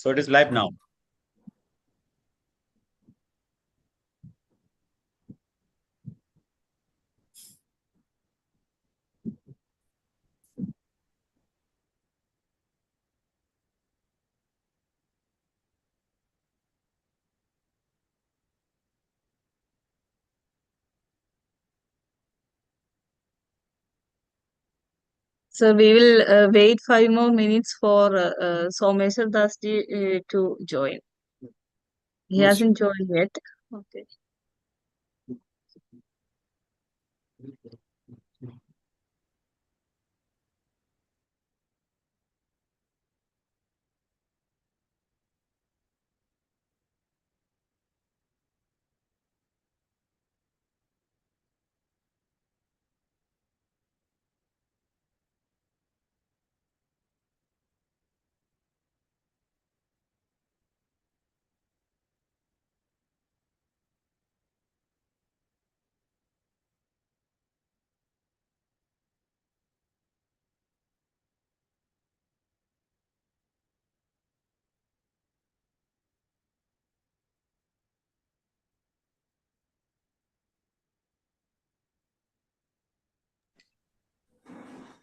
So it is live now. So we will wait 5 more minutes for Someshwar Dasji to join. He hasn't joined yet. Okay.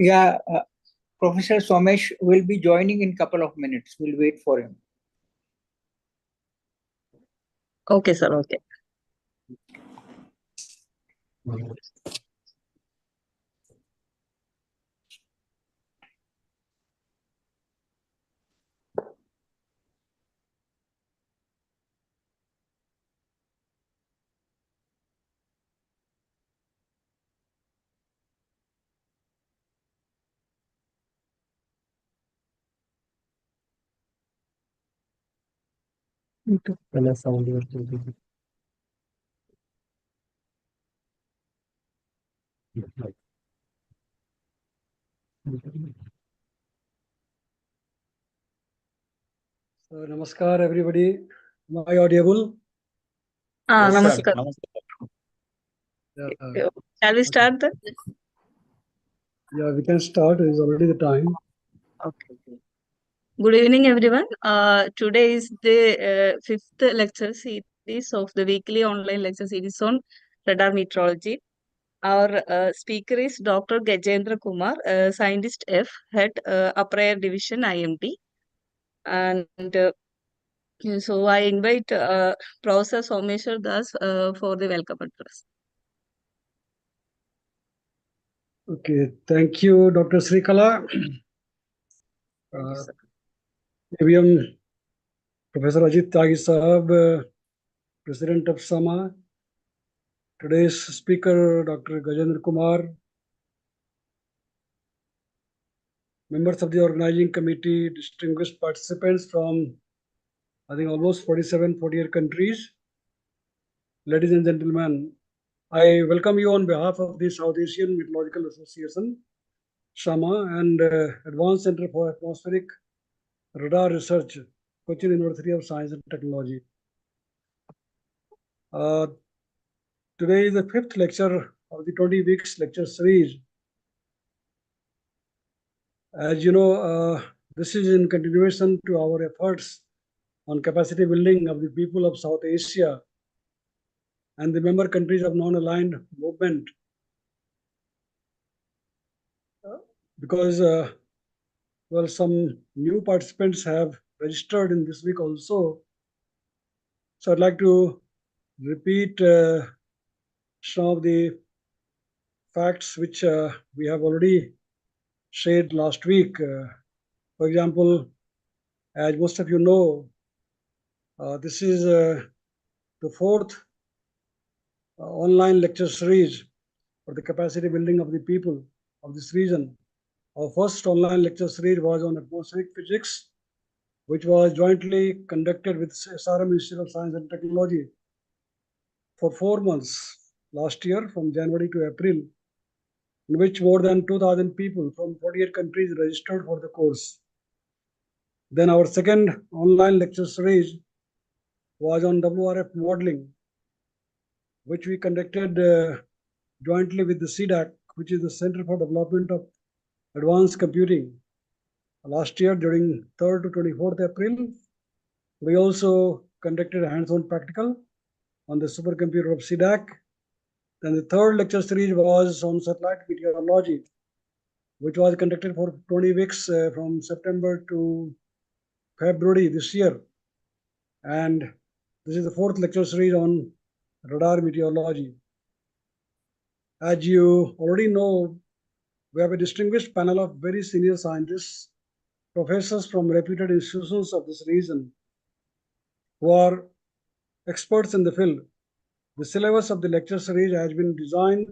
Yeah, Professor Somesh will be joining in a couple of minutes. We'll wait for him. Okay, sir. Okay. So, namaskar, everybody. Am I audible? Yes, sir. Namaskar. Yeah, Shall we start then? yeah, we can start. It is already the time. Okay. Good evening, everyone. Today is the fifth lecture series of the weekly online lecture series on radar meteorology. Our speaker is Dr. Gajendra Kumar, Scientist F, Head Upper Air Division IMD. And so I invite Professor Someshwar Das for the welcome address. Okay, thank you, Dr. Srikala. AVM Professor Ajit Tyagi Sahab, President of SAMA. Today's speaker, Dr. Gajendra Kumar. Members of the organizing committee, distinguished participants from, I think, almost 48 countries. Ladies and gentlemen, I welcome you on behalf of the South Asian Meteorological Association, SAMA, and Advanced Center for Atmospheric Radar Research, Cochin University of Science and Technology. Today is the fifth lecture of the 20 weeks lecture series. As you know, this is in continuation to our efforts on capacity building of the people of South Asia and the member countries of non-aligned movement. Because, well, some new participants have registered in this week also. So I'd like to repeat some of the facts which we have already shared last week. For example, as most of you know, this is the fourth online lecture series for the capacity building of the people of this region. Our first online lecture series was on atmospheric physics, which was jointly conducted with SRM Institute of Science and Technology for 4 months last year, from January to April, in which more than 2,000 people from 48 countries registered for the course. Then our second online lecture series was on WRF modeling, which we conducted jointly with the CDAC, which is the Center for Development of Advanced Computing, last year during 3rd to 24th April We also conducted a hands-on practical on the supercomputer of CDAC. Then the third lecture series was on satellite meteorology, which was conducted for 20 weeks from September to February this year. And this is the fourth lecture series on radar meteorology. As you already know, we have a distinguished panel of very senior scientists, professors from reputed institutions of this region, who are experts in the field. The syllabus of the lecture series has been designed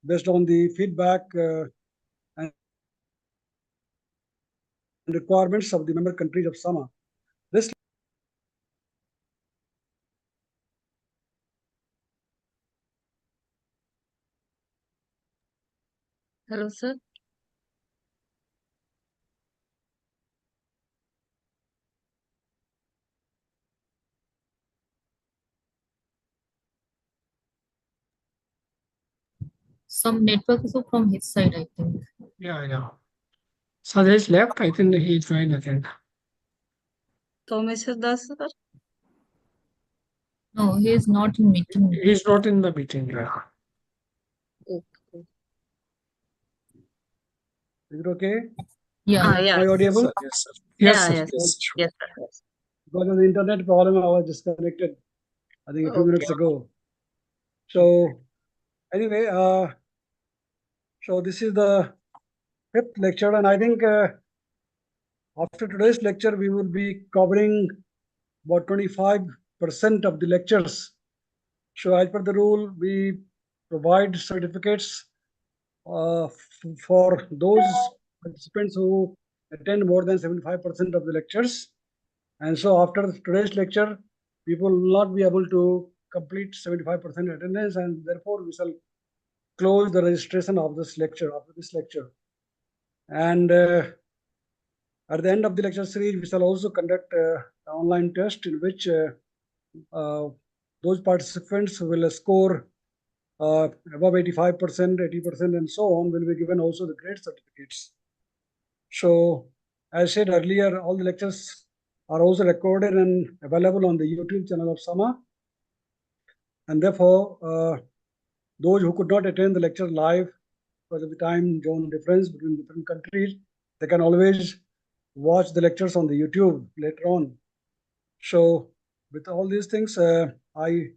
based on the feedback and requirements of the member countries of SAMA. This Hello, sir. Some network issue from his side, I think. Yeah. So there's left. I think he joined again. Someshwar Das, sir. No, he is not in meeting. He's not in the meeting. Yeah. Okay. is it okay? Yeah. Yeah. Am I audible? Sir, yes, sir. Yes, Yeah, sir. yes, Yes. yes, sir. Yes. Because of the internet problem, I was disconnected, I think a few Okay. minutes ago. So anyway, so this is the fifth lecture, and I think after today's lecture, we will be covering about 25% of the lectures. So as per the rule, we provide certificates for those participants who attend more than 75% of the lectures. And so after today's lecture, people will not be able to complete 75% attendance, and therefore we shall close the registration of this lecture, after this lecture. And at the end of the lecture series, we shall also conduct an online test in which those participants who will score above 85%, 80%, and so on will be given also the grade certificates. So, as I said earlier, all the lectures are also recorded and available on the YouTube channel of SAMA. And therefore, those who could not attend the lecture live because of the time zone difference between different countries, they can always watch the lectures on the YouTube later on. So, with all these things, I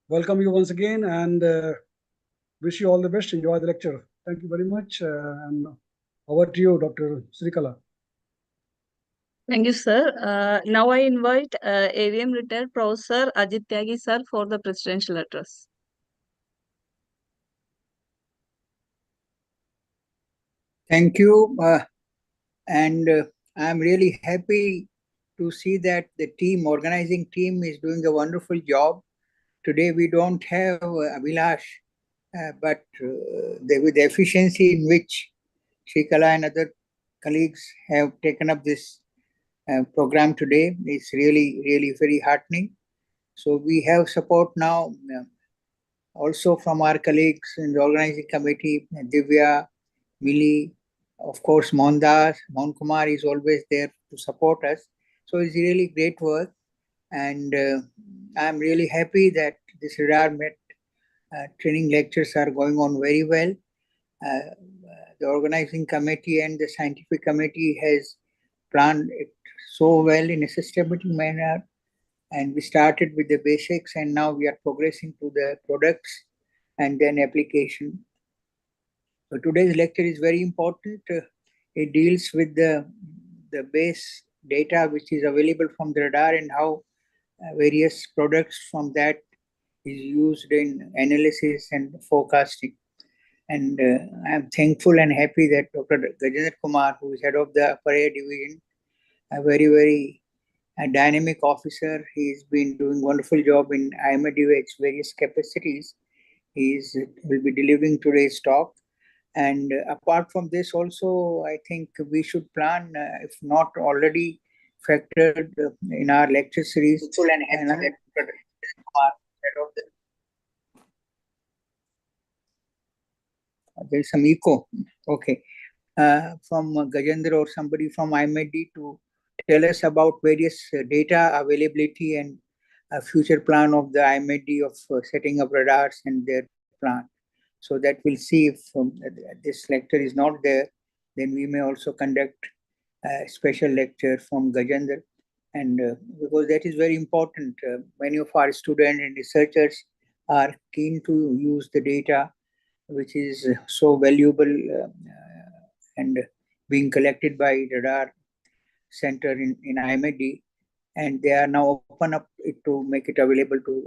welcome you once again and wish you all the best. Enjoy the lecture. Thank you very much. And over to you, Dr. Srikala. Thank you, sir. Now I invite AVM retired Professor Ajit Tyagi, sir, for the presidential address. Thank you. And I'm really happy to see that the organizing team is doing a wonderful job. Today we don't have Abhilash, but with the efficiency in which Srikala and other colleagues have taken up this program today is really, really very heartening. So we have support now also from our colleagues in the organizing committee, Divya, Mili, of course, Mohandas, Mohan Kumar is always there to support us. So it's really great work. And I'm really happy that this radar met training lectures are going on very well. The organizing committee and the scientific committee has planned it so well in a systematic manner. And we started with the basics, and now we are progressing to the products and then application. So today's lecture is very important. It deals with the base data which is available from the radar and how various products from that is used in analysis and forecasting. And I'm thankful and happy that Dr. Gajendra Kumar, who is head of the upper air division, a very dynamic officer. He's been doing wonderful job in IMDU's various capacities. He will be delivering today's talk. And apart from this also, I think we should plan, if not already factored in our lecture series. There's some echo. Okay. From Gajendra or somebody from IMD to tell us about various data availability and a future plan of the IMD of setting up radars and their plan. So that we'll see if this lecture is not there, then we may also conduct a special lecture from Gajendra. And because that is very important, many of our students and researchers are keen to use the data, which is so valuable and being collected by radar center in IMD, and they are now open up it to make it available to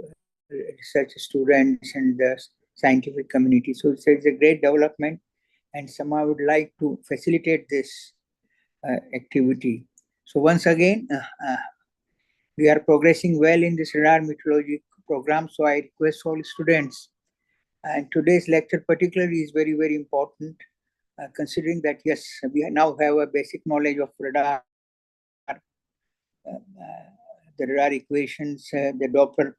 research students and the scientific community. So it's a great development, and somehow would like to facilitate this activity. So once again, we are progressing well in this radar meteorology program. So I request all students, and today's lecture particularly is very, very important, considering that yes, we now have a basic knowledge of radar, the radar equations, the Doppler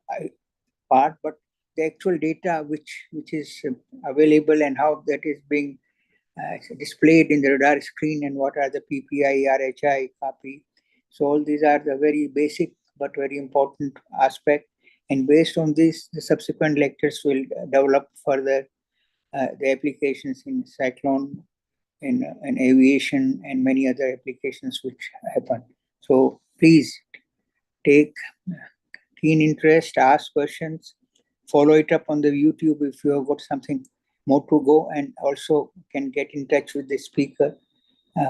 part, but the actual data which is available and how that is being displayed in the radar screen, and what are the PPI, RHI, CAPPI. So all these are the very basic but very important aspect. And based on this, the subsequent lectures will develop further the applications in cyclone, in aviation, and many other applications which happen. So please take keen interest, ask questions, follow it up on the YouTube if you have got something more to go, and also can get in touch with the speaker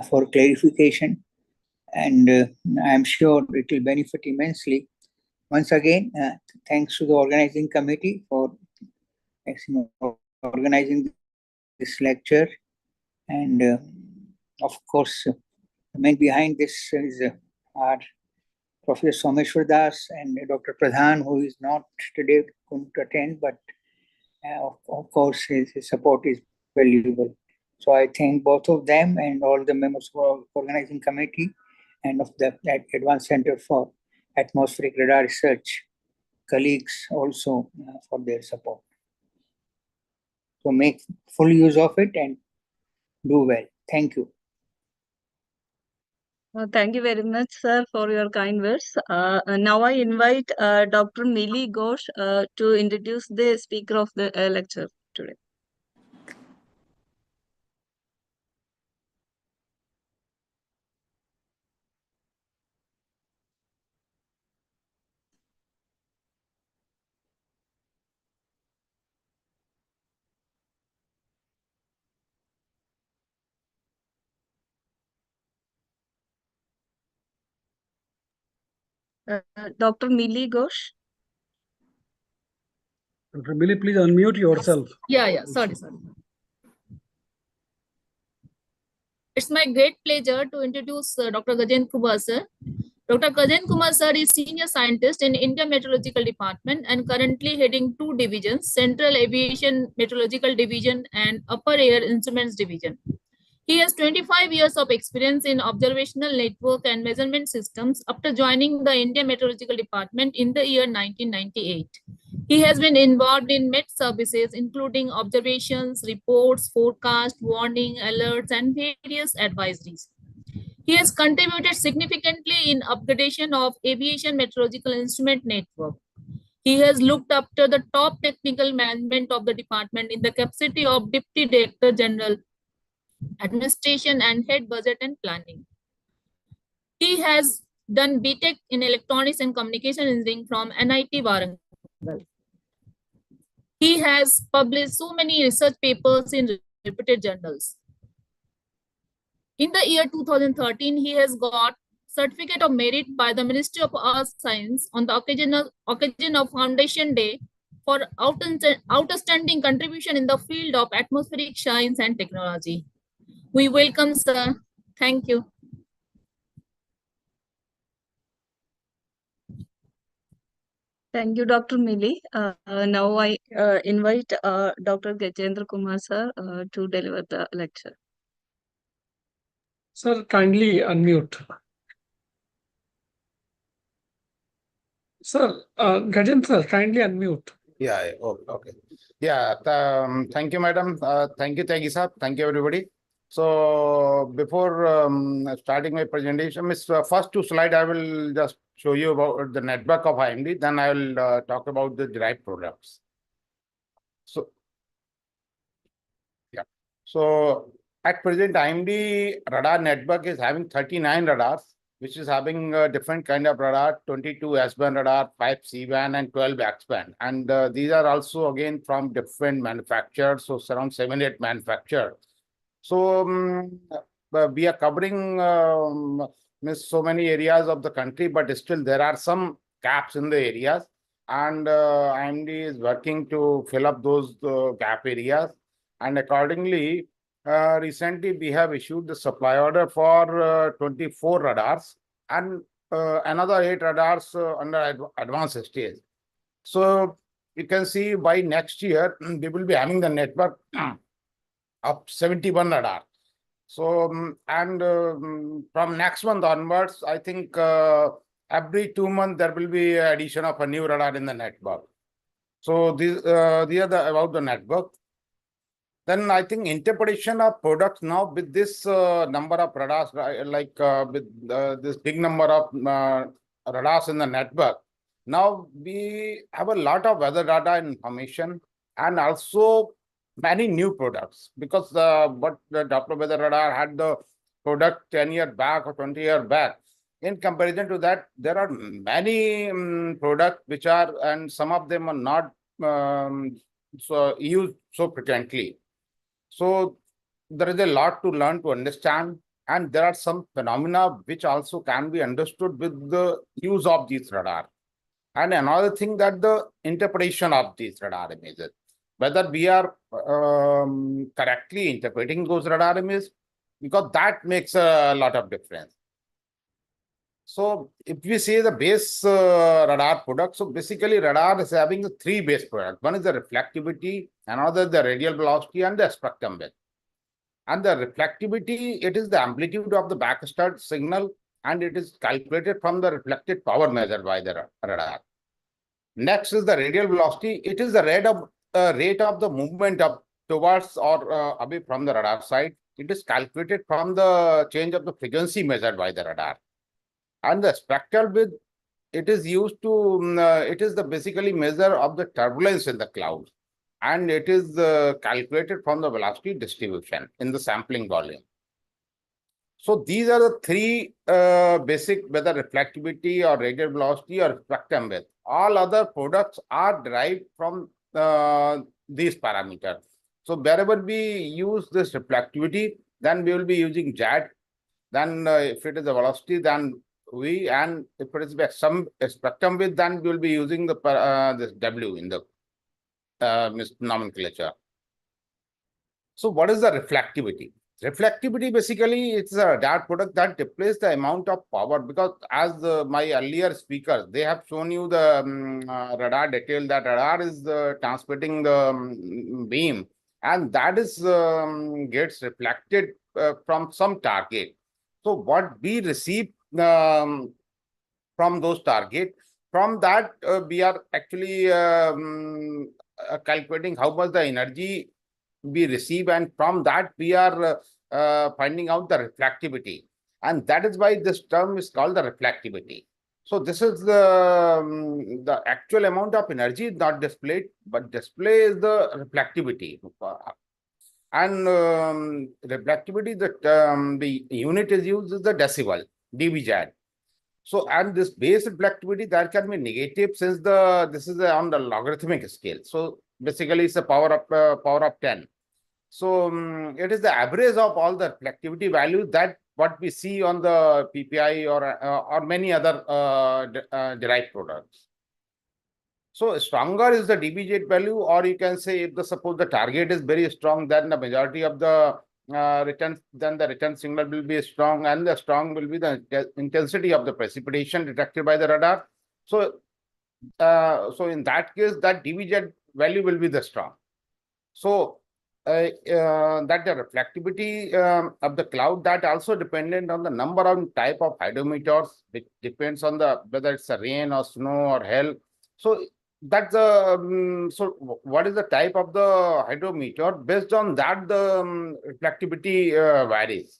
for clarification. And I'm sure it will benefit immensely. Once again, thanks to the organizing committee for organizing this lecture. And of course, the man behind this is our Professor Someshwar Das and Dr. Pradhan, who is not today going to attend, but of course his support is valuable. So I thank both of them and all the members of our organizing committee and of the Advanced Center for Atmospheric Radar Research colleagues also for their support. So make full use of it and do well. Thank you. Thank you very much, sir, for your kind words. Now I invite Dr. Mili Ghosh to introduce the speaker of the lecture today. Dr. Mili Ghosh. Dr. Mili, please unmute yourself. Yeah. Sorry. It's my great pleasure to introduce Dr. Gajendra Kumar, sir. Dr. Gajendra Kumar, sir, is Senior Scientist in India Meteorological Department and currently heading two divisions, Central Aviation Meteorological Division and Upper Air Instruments Division. He has 25 years of experience in observational network and measurement systems after joining the India Meteorological Department in the year 1998. He has been involved in Met services, including observations, reports, forecast, warning, alerts, and various advisories. He has contributed significantly in upgradation of aviation meteorological instrument network. He has looked after the top technical management of the department in the capacity of Deputy Director General, Administration and Head Budget and Planning. He has done BTech in Electronics and Communication Engineering from NIT Warangal. He has published so many research papers in reputed journals. In the year 2013, he has got Certificate of Merit by the Ministry of Earth Science on the occasion of Foundation Day for outstanding contribution in the field of atmospheric science and technology. We welcome, sir. Thank you. Thank you, Dr. Mili. Now I invite Dr. Gajendra Kumar, sir, to deliver the lecture. Sir, kindly unmute. Sir, Gajendra, kindly unmute. Yeah. Okay. Yeah. Thank you, madam. Thank you, sir. Thank you, everybody. So before starting my presentation, first two slides I will just show you about the network of IMD. Then I will talk about the derived products. So yeah. So at present, IMD radar network is having 39 radars, which is having different kind of radar: 22 S-band radar, 5 C-band, and 12 X-band. And these are also again from different manufacturers, so around 7-8 manufacturers. So we are covering so many areas of the country, but still there are some gaps in the areas, and IMD is working to fill up those gap areas. And accordingly, recently we have issued the supply order for 24 radars and another 8 radars under advanced stage. So you can see by next year we will be having the network of 71 radar. So and from next month onwards, I think every 2 months there will be addition of a new radar in the network. So these are about the network. Then I think interpretation of products now with this number of radars, like with this big number of radars in the network. Now we have a lot of weather data information and also many new products, because what the Doppler weather radar had the product 10 years back or 20 years back. In comparison to that, there are many products which are, and some of them are not so used so frequently. So there is a lot to learn to understand, and there are some phenomena which also can be understood with the use of these radar. And another thing, that the interpretation of these radar images, whether we are correctly interpreting those radar images, because that makes a lot of difference. So if we say the base radar product, so basically radar is having the 3 base products. One is the reflectivity, another the radial velocity, and the spectrum width. And the reflectivity, it is the amplitude of the backscatter signal, and it is calculated from the reflected power measured by the radar. Next is the radial velocity. It is the rate of the movement of towards or away from the radar side. It is calculated from the change of the frequency measured by the radar. And the spectral width, it is used to, it is the basically measure of the turbulence in the cloud. And it is calculated from the velocity distribution in the sampling volume. So these are the 3 basic, whether reflectivity or radial velocity or spectrum width. All other products are derived from these parameters. So wherever we use this reflectivity, then we will be using Z. Then if it is a velocity, then V, and if it is some spectrum width, then we will be using the this W in the nomenclature. So what is the reflectivity? Reflectivity basically it's a radar product that displays the amount of power, because as my earlier speakers, they have shown you the radar detail, that radar is transmitting the beam, and that is gets reflected from some target. So what we receive from those targets, from that we are actually calculating how much the energy we receive, and from that we are finding out the reflectivity, and that is why this term is called the reflectivity. So this is the actual amount of energy not displayed, but display is the reflectivity. And reflectivity, the unit is used is the decibel, dBZ. So, and this base reflectivity, that can be negative, since this is on the logarithmic scale. So basically it's a power of 10. So it is the average of all the reflectivity values that what we see on the PPI or many other derived products. So stronger is the dBZ value, or you can say if suppose the target is very strong, then the majority of the return signal will be strong, and the strong will be the intensity of the precipitation detected by the radar. So so in that case, that dBZ value will be the strong. So that the reflectivity of the cloud, that also dependent on the number and type of hydrometers, which depends on the whether it's a rain or snow or hail. So that's so what is the type of the hydrometeor? Based on that, the reflectivity varies.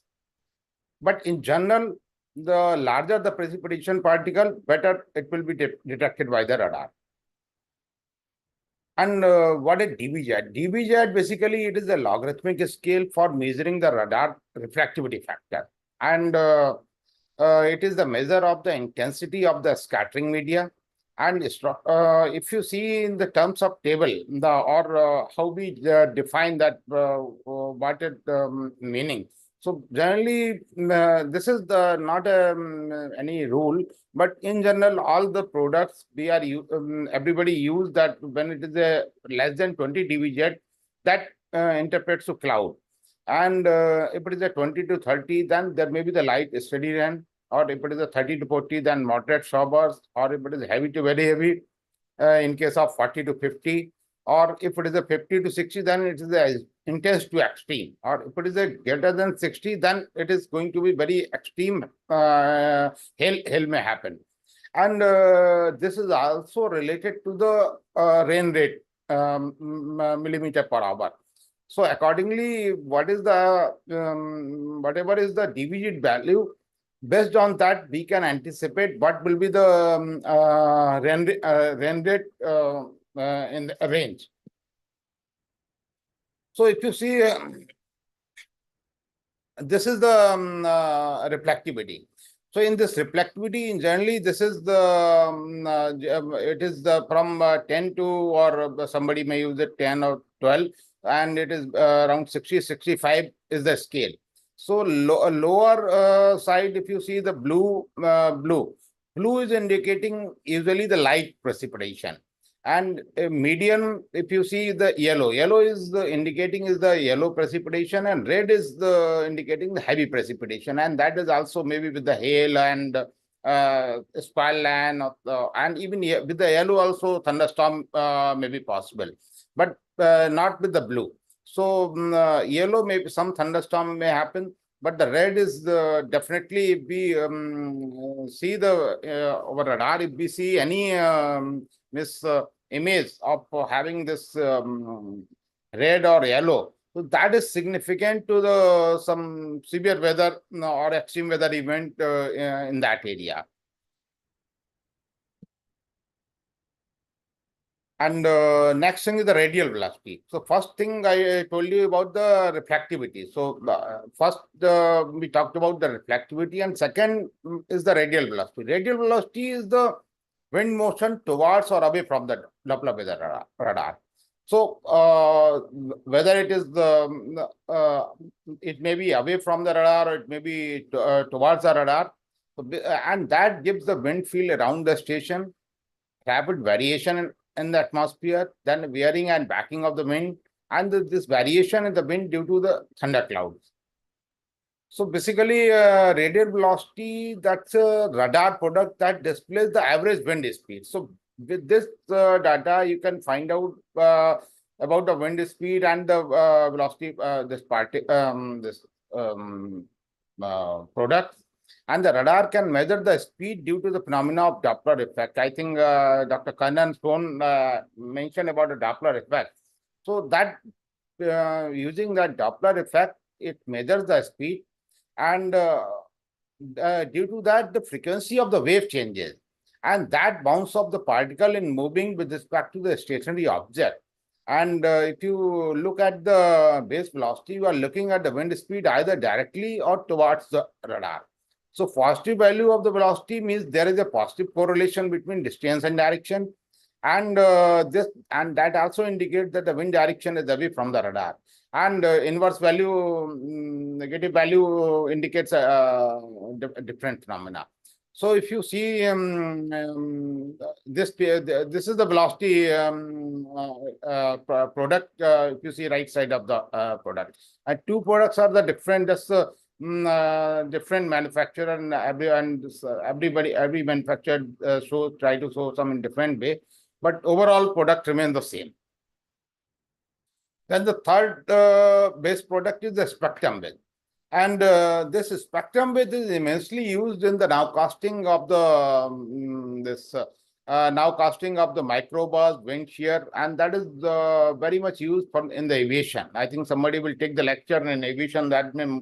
But in general, the larger the precipitation particle, better it will be detected by the radar. And what is DBZ? DBZ basically it is a logarithmic scale for measuring the radar reflectivity factor, and it is the measure of the intensity of the scattering media. And if you see in the terms of table, how we define that, what it meaning. So generally, this is the not any rule, but in general, all the products we are everybody use that when it is a less than 20 dBz, that interprets to cloud. And if it is a 20 to 30, then there may be the light steady rain, or if it is a 30 to 40, then moderate showers, or if it is heavy to very heavy, in case of 40 to 50, or if it is a 50 to 60, then it is a intense to extreme, or if it is a greater than 60, then it is going to be very extreme, hail may happen. And this is also related to the rain rate, millimeter per hour. So accordingly, what is the whatever is the DVG value, based on that we can anticipate what will be the rain rate in the range. So if you see, this is the reflectivity. So in this reflectivity, generally, this is the it is the from 10 to, or somebody may use it 10 or 12, and it is around 60, 65 is the scale. So lower side, if you see the blue is indicating usually the light precipitation. And median, if you see the yellow is the indicating is the yellow precipitation, and red is the indicating the heavy precipitation, and that is also maybe with the hail and spall land, and even with the yellow also thunderstorm may be possible, but not with the blue. So yellow, maybe some thunderstorm may happen, but the red is definitely, if we see the over radar, if we see any image of having this red or yellow, so that is significant to the some severe weather or extreme weather event in that area. And next thing is the radial velocity. So first thing I told you about the reflectivity. So first we talked about the reflectivity, and second is the radial velocity. Radial velocity is the wind motion towards or away from the Doppler weather radar. So whether it is the it may be away from the radar, or it may be towards the radar, and that gives the wind field around the station, rapid variation in the atmosphere, then veering and backing of the wind, and this variation in the wind due to the thunderclouds. So basically, radial velocity, that's a radar product that displays the average wind speed. So with this data, you can find out about the wind speed and the velocity, this product. And the radar can measure the speed due to the phenomena of Doppler effect. I think Dr. Kannan Stone mentioned about the Doppler effect. So that using that Doppler effect, it measures the speed, and due to that, the frequency of the wave changes, and that bounce of the particle in moving with respect to the stationary object. And if you look at the base velocity, you are looking at the wind speed either directly or towards the radar. So positive value of the velocity means there is a positive correlation between distance and direction, and that also indicates that the wind direction is away from the radar. And inverse value, negative value indicates a different phenomena. So if you see this is the velocity product. If you see right side of the product, and two products are the different. Different manufacturer, and every manufacturer try to show some in different way, but overall product remains the same. Then the third base product is the spectrum width, and this spectrum width is immensely used in the nowcasting of the now casting of the microburst, wind shear, and that is very much used in the aviation. I think somebody will take the lecture in aviation that may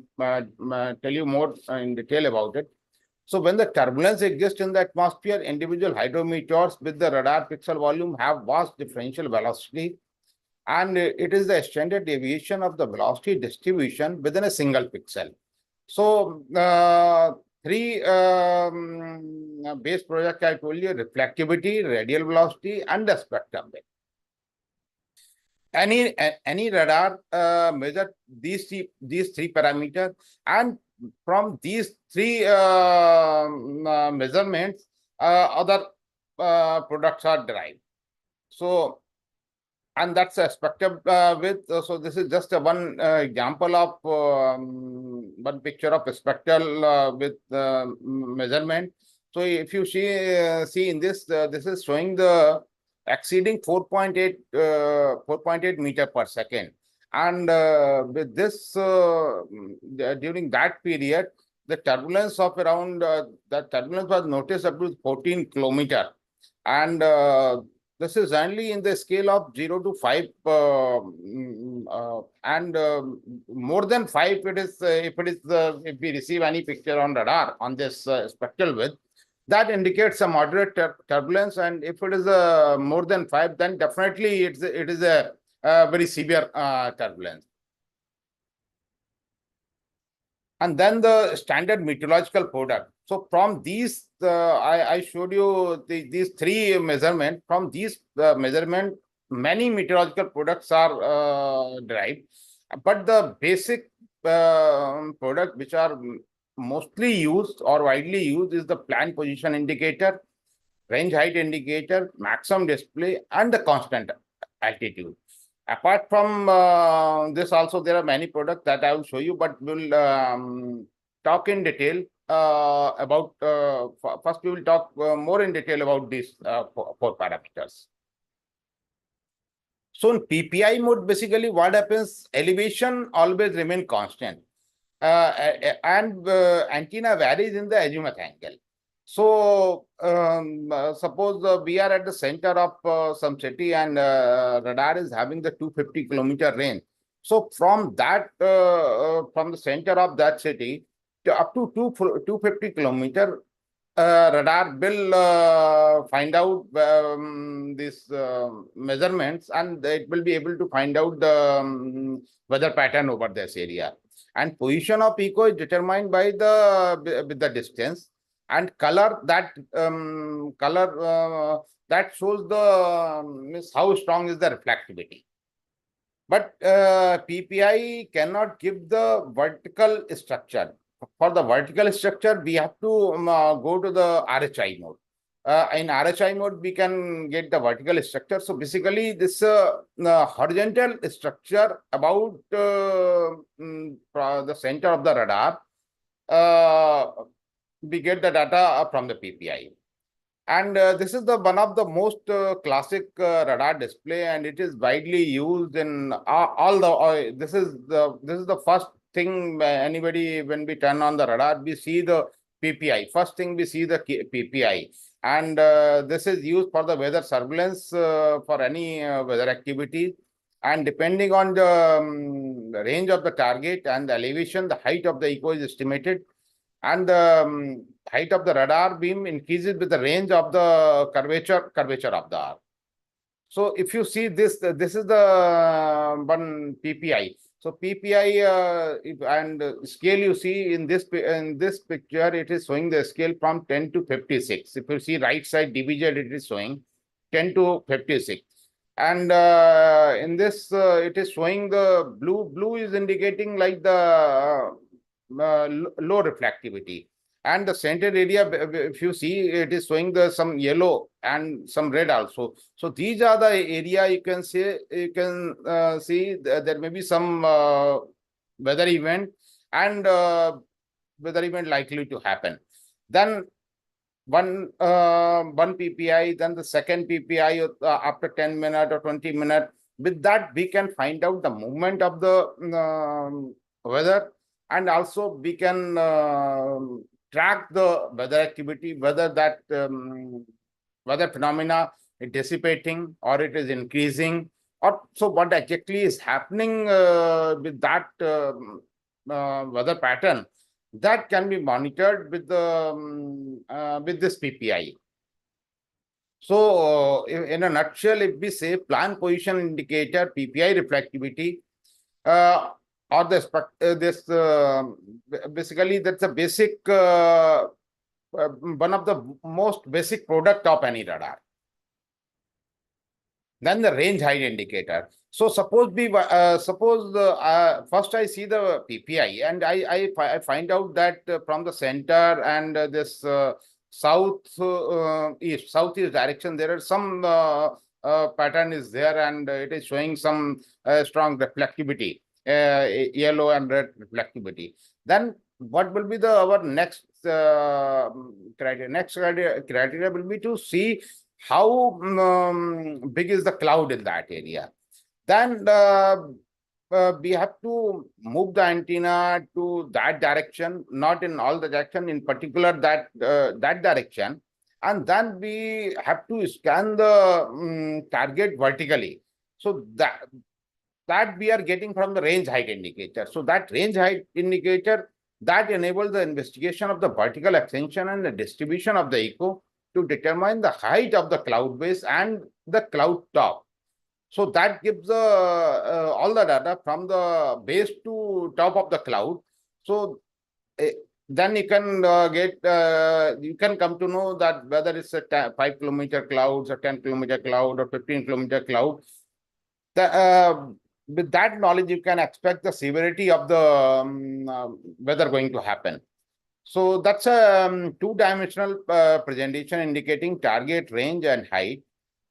tell you more in detail about it. So when the turbulence exists in the atmosphere, individual hydrometeors with the radar pixel volume have vast differential velocity, and it is the extended deviation of the velocity distribution within a single pixel. So three base project I told you: reflectivity, radial velocity, and the spectrum width. Any radar measure these three parameters, and from these three measurements, other products are derived. So, and that's a spectrum width. So this is just one example of one picture of a spectral with measurement. So if you see in this, this is showing the exceeding 4.8 meter per second. And with this, during that period, the turbulence of around, the turbulence was noticed up to 14 kilometer. And this is only in the scale of 0 to 5, and more than 5, it is, if we receive any picture on radar on this spectral width, that indicates a moderate turbulence, and if it is more than 5, then definitely it is a very severe turbulence. And then the standard meteorological product. So from these, I showed you these three measurements. From these measurement, many meteorological products are derived, but the basic product which are mostly used or widely used is the plan position indicator, range height indicator, maximum display, and the constant altitude. Apart from this, also there are many products that I will show you, but we'll talk in detail about. First, we will talk more in detail about these four parameters. So in PPI mode, basically what happens? Elevation always remain constant, and antenna varies in the azimuth angle. So suppose we are at the center of some city, and radar is having the 250 kilometer range. So from that, from the center of that city to up to 250 kilometer, radar will find out these measurements, and it will be able to find out the weather pattern over this area. And position of echo is determined by the distance. And color that that shows the how strong is the reflectivity. But PPI cannot give the vertical structure. For the vertical structure, we have to go to the RHI mode. In RHI mode, we can get the vertical structure. So basically, this horizontal structure about the center of the radar, we get the data from the PPI. And this is the one of the most classic radar display, and it is widely used in all the. This is the first thing anybody, when we turn on the radar, we see the PPI. First thing we see the PPI, and this is used for the weather surveillance for any weather activity. And depending on the range of the target and the elevation, the height of the echo is estimated. And the height of the radar beam increases with the range of the curvature of the arc. So if you see this, this is the one PPI. So PPI and scale you see in this picture, it is showing the scale from 10 to 56. If you see right side division, it is showing 10 to 56. And in this, it is showing the blue. Blue is indicating like the low reflectivity, and the center area, if you see, it is showing the some yellow and some red also. So these are the area you can see there may be some weather event, and weather event likely to happen. Then one PPI, then the second PPI after 10 minutes or 20 minutes. With that, we can find out the movement of the weather. And also we can track the weather activity, whether that weather phenomena is dissipating or it is increasing, or so what exactly is happening with that weather pattern, that can be monitored with the with this PPI. So, in a nutshell, if we say plan position indicator, PPI reflectivity, or basically that's a basic one of the most basic product of any radar. Then the range height indicator. So suppose first I see the PPI and I find out that from the center and this southeast direction, there are some pattern is there, and it is showing some strong reflectivity, yellow and red reflectivity. Then what will be our next criteria? Next criteria will be to see how big is the cloud in that area. Then we have to move the antenna to that direction, not in all the direction, in particular that that direction. And then we have to scan the target vertically. So that we are getting from the range height indicator. So that range height indicator, that enables the investigation of the vertical extension and the distribution of the echo to determine the height of the cloud base and the cloud top. So that gives all the data from the base to top of the cloud. So then you can you can come to know that whether it's a 5-kilometer clouds, a 10-kilometer cloud, or 15-kilometer cloud. With that knowledge, you can expect the severity of the weather going to happen. So that's a two-dimensional presentation indicating target range and height.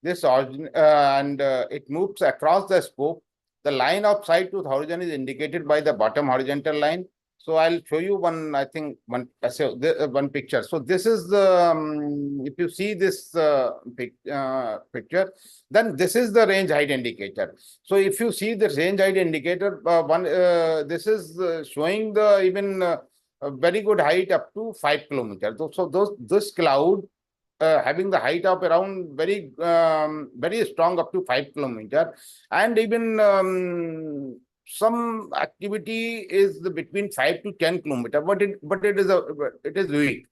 This and it moves across the scope. The line of sight to the horizon is indicated by the bottom horizontal line. So I'll show you one, I think, one picture. So this is the, if you see this picture, then this is the range height indicator. So if you see the range height indicator, this is showing the even a very good height up to 5 kilometers. So this cloud having the height of around very strong up to 5 kilometers, and even some activity is between 5 to 10 kilometers, but it is weak.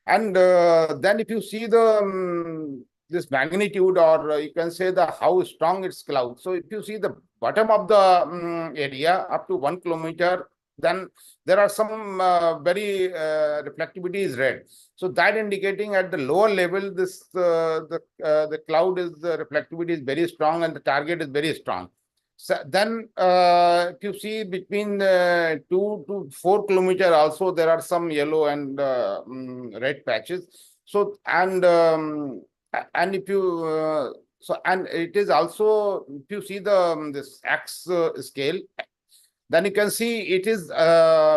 And then if you see the this magnitude, or you can say the how strong its cloud. So if you see the bottom of the area up to 1 kilometer, then there are some very reflectivity is red. So that indicating at the lower level, this the cloud is the reflectivity is very strong and the target is very strong. So then if you see between 2 to 4 kilometers also, there are some yellow and red patches. So and if you so and it is also, if you see the this X scale, then you can see it is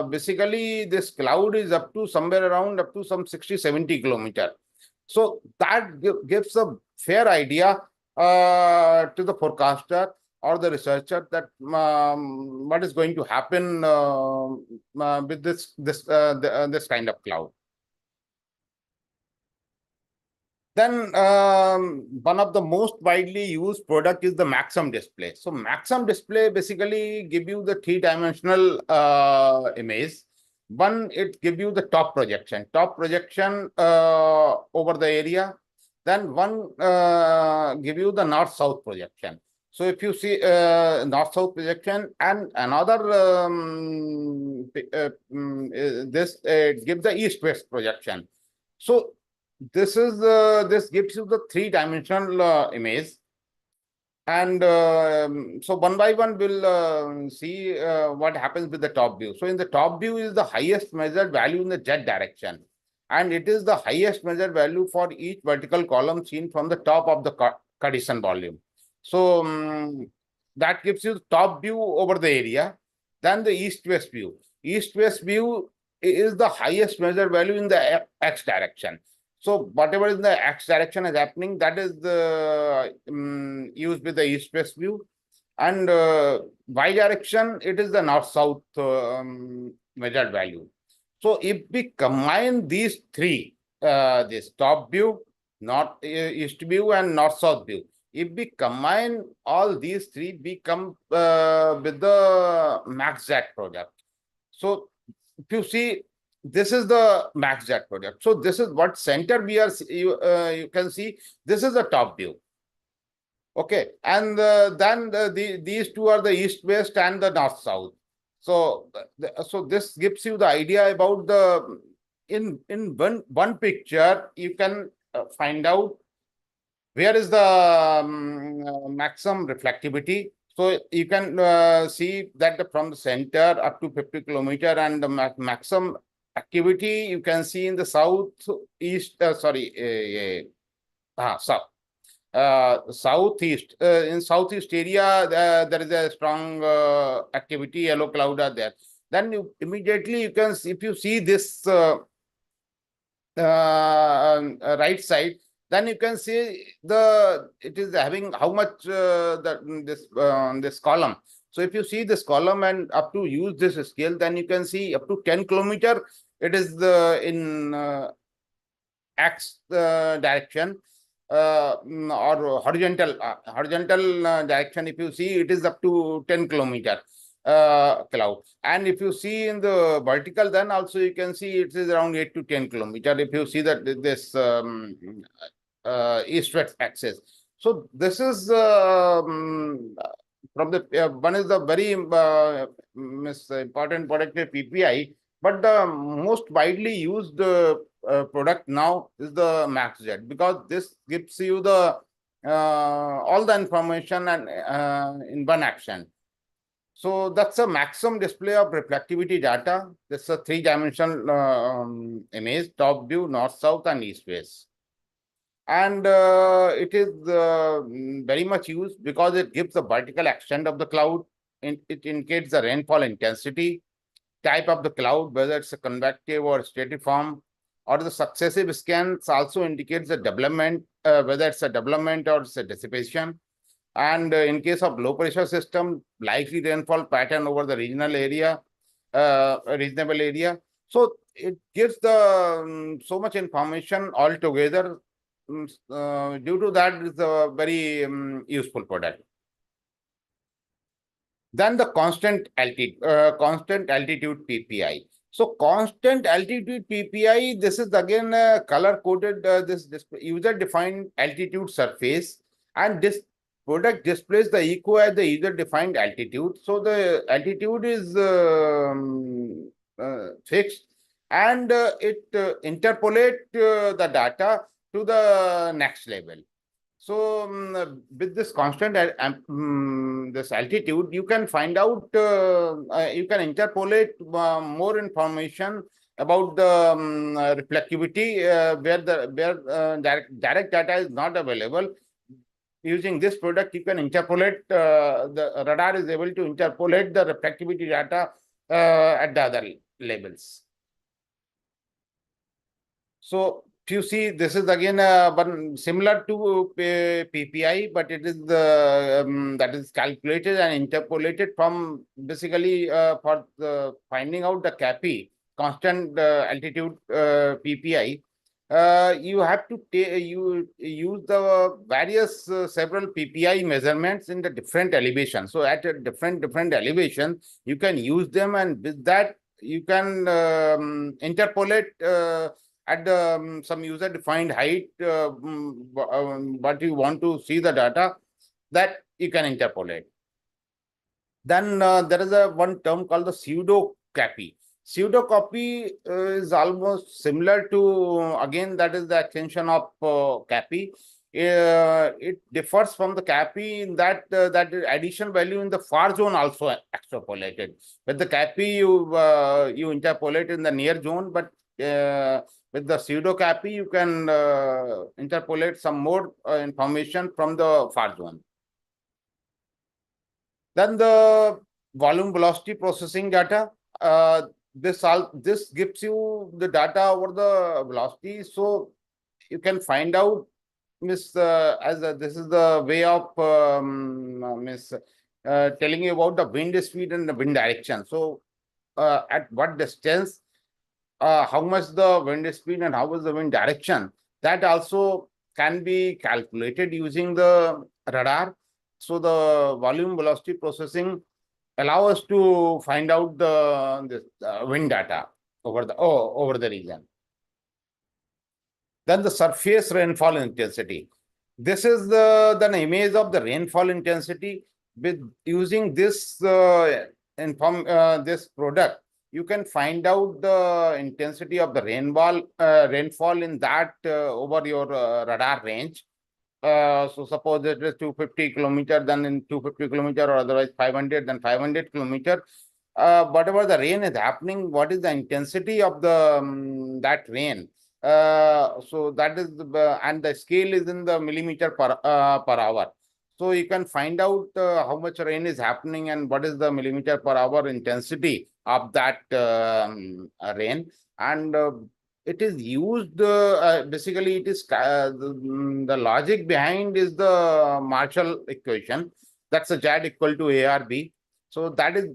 basically this cloud is up to somewhere around up to some 60-70 kilometers. So that gives a fair idea to the forecaster or the researcher that what is going to happen with this kind of cloud. Then one of the most widely used product is the Maxim display. So Maxim display basically give you the three-dimensional image. One, it give you the top projection over the area. Then one give you the north-south projection. So if you see north-south projection, and another this gives the east-west projection. So this is this gives you the three-dimensional image, and so one by one we'll see what happens with the top view. So in the top view is the highest measured value in the z direction, and it is the highest measured value for each vertical column seen from the top of the Cartesian volume. So that gives you the top view over the area. Then the east-west view. East-west view is the highest measured value in the x direction. So whatever in the x direction is happening, that is the used with the east-west view. And y direction, it is the north-south measured value. So if we combine these three, this top view, east view and north-south view. If we combine all these three, we come with the MaxJet project. So if you see, this is the MaxJet project. So this is what center we are, you can see, this is the top view. Okay, and then these two are the east-west and the north-south. So, so this gives you the idea about the, in one picture, you can find out where is the maximum reflectivity. So you can see that from the center up to 50 kilometer, and the maximum activity you can see in the southeast, southeast. In southeast area, there is a strong activity, yellow cloud are there. Then you immediately you can see, if you see this right side, then you can see it is having how much this column. So if you see this column and up to use this scale, then you can see up to 10 kilometer, it is in X direction. Or horizontal direction. If you see, it is up to 10 kilometer cloud. And if you see in the vertical, then also you can see it is around 8 to 10 kilometer. If you see that this east-west axis. So this is from the one is the very important product PPI, but the most widely used product now is the MaxJet, because this gives you the all the information and in one action. So that's a maximum display of reflectivity data. This is a three-dimensional image: top view, north, south, and east, west. And it is very much used because it gives the vertical extent of the cloud. It indicates the rainfall intensity, type of the cloud, whether it's a convective or stratiform, or the successive scans also indicates the development, whether it's a development or it's a dissipation. And in case of low pressure system, likely rainfall pattern over the regional area, reasonable area. So it gives the so much information altogether. Due to that, it's a very useful product. Then the constant altitude PPI. So constant altitude PPI, this is again color coded this user defined altitude surface, and this product displays the echo at the user defined altitude. So the altitude is fixed, and it interpolate the data to the next level. So with this constant this altitude, you can find out, you can interpolate more information about the reflectivity where direct data is not available. Using this product, you can interpolate, the radar is able to interpolate the reflectivity data at the other levels. So if you see, this is again one similar to PPI, but it is that is calculated and interpolated from basically for finding out the CAPPI, constant altitude PPI. You have to use the various several PPI measurements in the different elevations. So at a different elevation, you can use them, and with that you can interpolate at the some user defined height what you want to see the data, that you can interpolate. Then there is one term called the pseudo CAPPI. Pseudo CAPPI is almost similar to, again, that is the extension of CAPPI. It differs from the CAPPI in that that additional value in the far zone also extrapolated. With the CAPPI, you interpolate in the near zone, but with the pseudo CAPPI, you can interpolate some more information from the far zone. Then the volume velocity processing data. This gives you the data over the velocity, so you can find out this is the way of telling you about the wind speed and the wind direction. So at what distance, how much the wind speed and how is the wind direction, that also can be calculated using the radar. So the volume velocity processing allow us to find out the wind data over the region. Then the surface rainfall intensity. This is the image of the rainfall intensity. With using this this product, you can find out the intensity of the rainfall in that over your radar range. So suppose it is 250 kilometer, then in 250 kilometer, or otherwise 500, then 500 kilometer. Whatever the rain is happening, what is the intensity of the that rain? So that is and the scale is in the millimeter per hour. So you can find out how much rain is happening and what is the millimeter per hour intensity of that rain. And it is used basically. It is the logic behind is the Marshall equation. That's a Z equal to ARB. So that is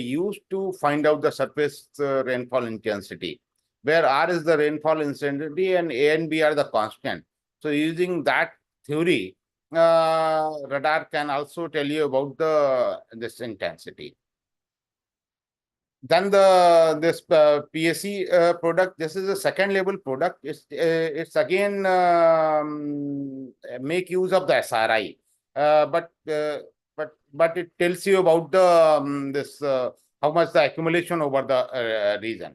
used to find out the surface rainfall intensity, where R is the rainfall intensity and A and B are the constant. So using that theory, radar can also tell you about this intensity. Then this PSC product, this is a second level product. It's again make use of the SRI, but it tells you about the how much the accumulation over the region.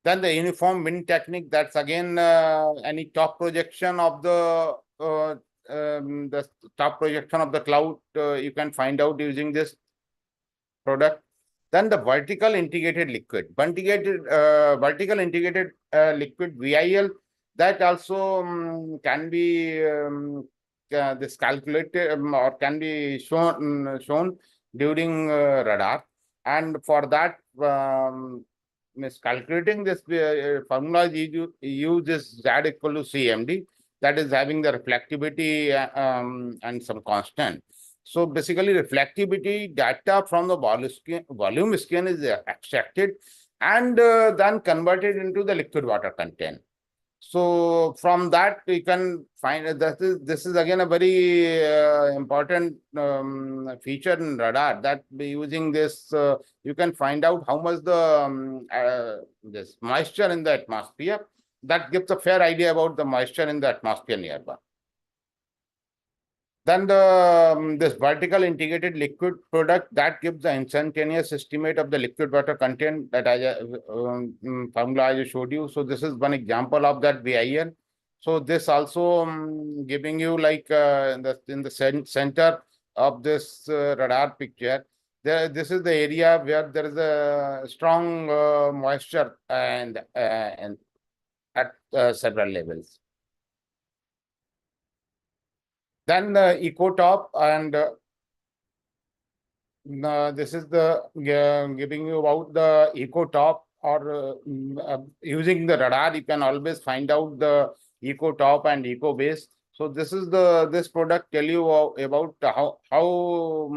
Then the uniform wind technique, that's again any top projection of the top projection of the cloud you can find out using this product. Then the vertical integrated liquid, vertical integrated liquid VIL, that also can be this calculated or can be shown during radar. And for that, calculating this formula use this Z equal to CMD, that is having the reflectivity and some constant. So basically, reflectivity data from the volume scan is extracted and then converted into the liquid water content. So from that, we can find that this is again a very important feature in radar, that using this you can find out how much the this moisture in the atmosphere. That gives a fair idea about the moisture in the atmosphere nearby. Then this vertical integrated liquid product, that gives the instantaneous estimate of the liquid water content that formula I just showed you. So this is one example of that VIN. So this also giving you like in the center of this radar picture. This is the area where there is a strong moisture and at several levels. Then the EcoTop, and this is the giving you about the EcoTop, or using the radar, you can always find out the EcoTop and EcoBase. So this is this product tell you about how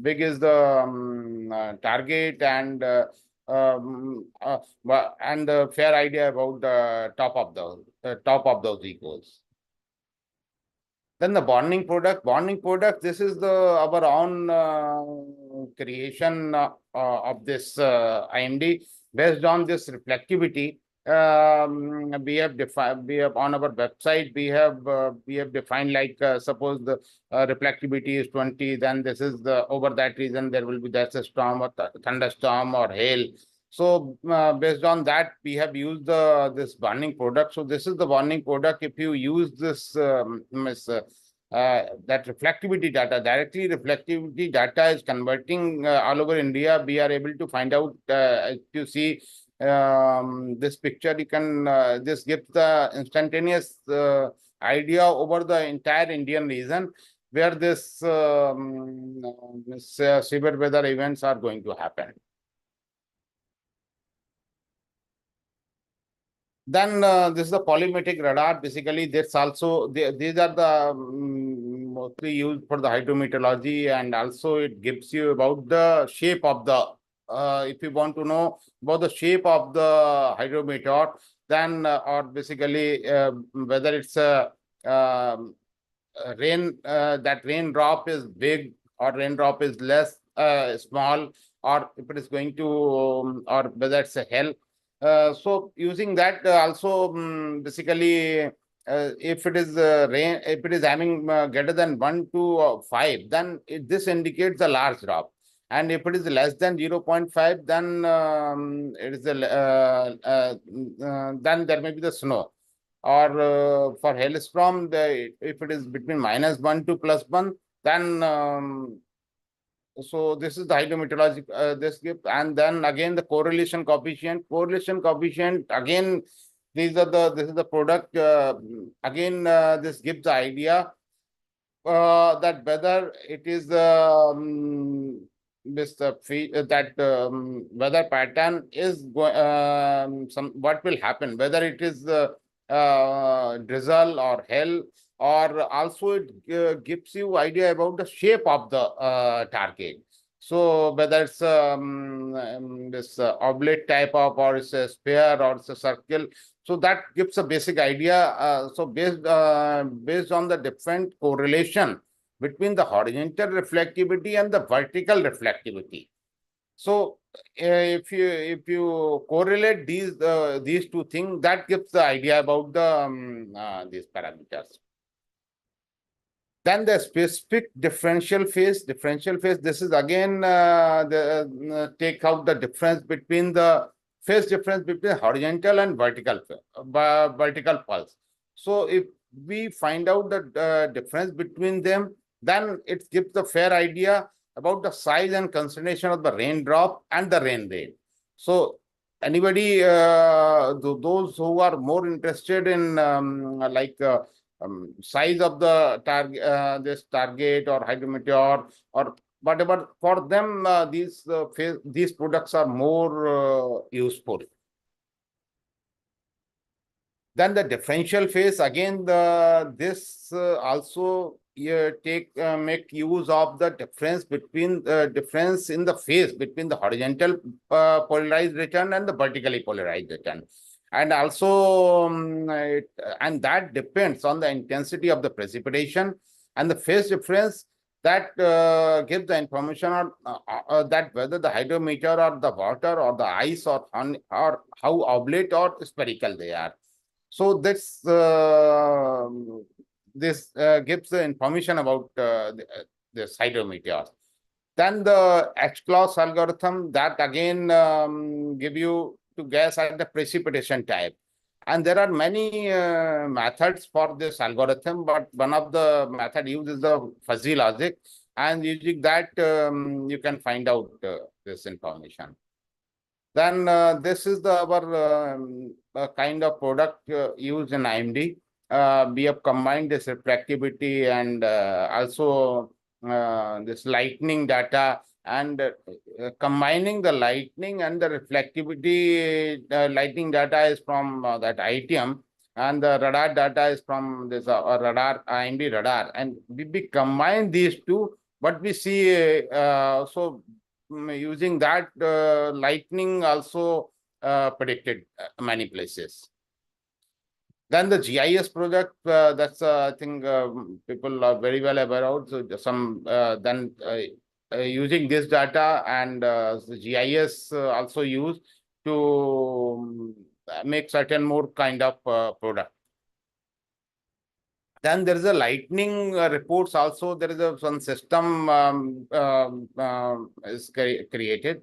big is the target and a fair idea about the top of those ecos. Then the bonding product, this is our own creation of this IMD based on this reflectivity. We have on our website, we have defined like suppose the reflectivity is 20, then this is over that region there will be that's a storm or thunderstorm or hail. So based on that, we have used this bonding product. So this is the bonding product. If you use this that reflectivity data, directly reflectivity data is converting all over India. We are able to find out, if you see this picture, you can this gives the instantaneous idea over the entire Indian region where this severe weather events are going to happen. Then this is the polymetric radar. Basically, this also these are the mostly used for the hydrometeorology, and also it gives you about the shape of the if you want to know about the shape of the hydrometeor, then or basically whether it's a rain, that raindrop is big or raindrop is less small, or if it is going to, or whether it's a hell. So using that also basically, if it is rain, if it is having greater than 1 to 5, then this indicates a large drop. And if it is less than 0.5, then it is then there may be the snow. Or for hailstorm, if it is between -1 to +1, then so this is the hydrometeorological this gives. And then again the correlation coefficient. Correlation coefficient again, this is the product. Again, this gives the idea that whether it is this that weather pattern is what will happen, whether it is drizzle or hail, or also it gives you idea about the shape of the target. So whether it's this oblate type of, or it's a sphere, or it's a circle. So that gives a basic idea. So based on the different correlation between the horizontal reflectivity and the vertical reflectivity. So if you correlate these two things, that gives the idea about the these parameters. Then the specific differential phase. Differential phase, this is again take out the difference between the phase difference between horizontal and vertical pulse. So if we find out the difference between them, then it gives the fair idea about the size and concentration of the raindrop and the rain rate. So anybody, those who are more interested in size of the target, this target or hydrometeor or whatever, for them these products are more useful. Then the differential phase, again this also make use of the difference between difference in the phase between the horizontal polarized return and the vertically polarized return. And also, and that depends on the intensity of the precipitation, and the phase difference that gives the information on that whether the hydrometeor or the water or the ice or how oblate or spherical they are. So this gives the information about this hydrometeor. Then the H-class algorithm, that again give you to guess at the precipitation type. And there are many methods for this algorithm, but one of the method used is the fuzzy logic. And using that, you can find out this information. Then this is our kind of product used in IMD. We have combined this reflectivity and also this lightning data, and combining the lightning and the reflectivity. Lightning data is from that ITM, and the radar data is from this radar, IMD radar. And we combine these two, but we see so using that lightning also predicted many places. Then the GIS project, that's I think people are very well aware of. So some then using this data and the GIS also used to make certain more kind of product. Then there is a lightning reports also. There is some system is created.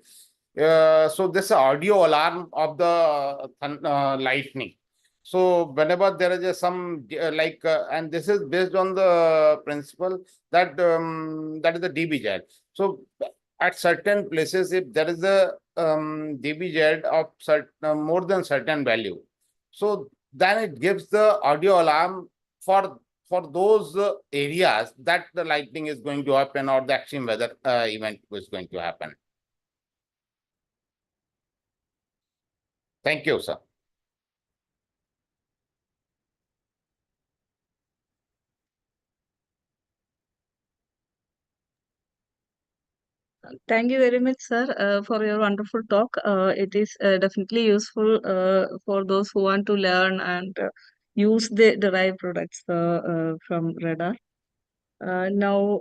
So this audio alarm of the lightning. So whenever there is some and this is based on the principle that that is the dBz. So at certain places, if there is a dBz of more than certain value, so then it gives the audio alarm for those areas that the lightning is going to happen or the extreme weather event is going to happen. Thank you, sir. Thank you very much, sir, for your wonderful talk. It is definitely useful for those who want to learn and use the derived products from radar. Now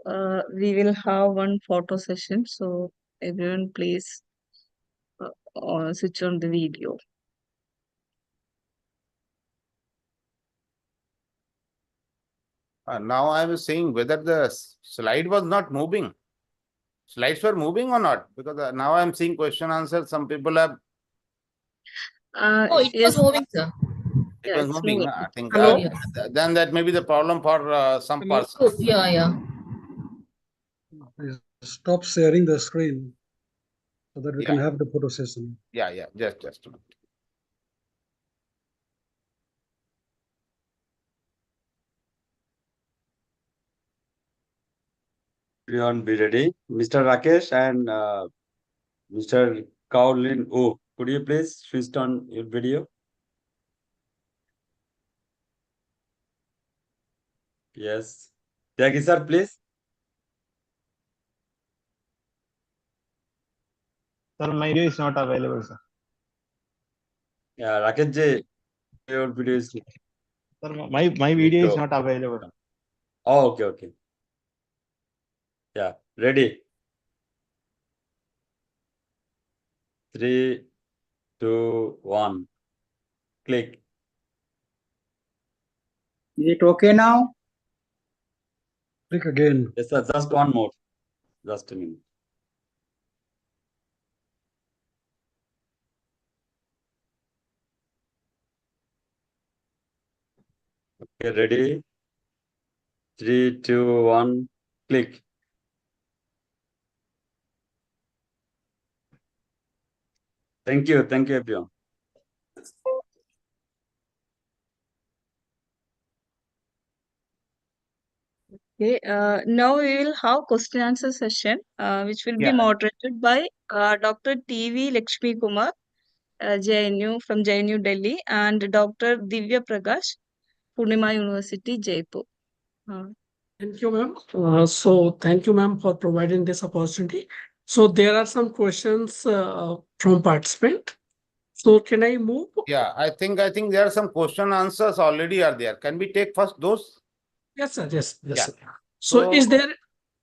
we will have one photo session, so everyone please switch on the video. Now I was saying whether the slide was not moving. Slides were moving or not? Because now I'm seeing question answer. Some people have. Oh, it Yes, was moving, sir. It yeah, was it's moving. moving. I think Oh, Hello? yeah. then that may be the problem for some Hello? person. Oh, yeah. Please stop sharing the screen so that we can Yeah. have the photo session. Yeah. Just a minute. Everyone be ready. Mr. Rakesh and Mr. Kaolin. Oh, could you please switch on your video? Yes. Tyagi sir, please. Sir, my video is not available, sir. Yeah, Rakesh ji, your video is. Sir, my video is not available. Oh, okay. Yeah, ready. 3, 2, 1. Click. Is it okay now? Click again. Yes, sir. Just one more. Just a minute. Okay, ready. 3, 2, 1. Click. Thank you, everyone. Okay, now we will have question answer session, which will be Yeah. moderated by Dr. T.V. Lakshmi Kumar, JNU from JNU Delhi, and Dr. Divya Prakash, Purnima University, Jaipur. Thank you, ma'am. Thank you, ma'am, for providing this opportunity. So there are some questions from participant. So can I move? Yeah, I think there are some question answers already are there. Can we take first those? Yes, sir. Yes, Yeah. sir. So is there?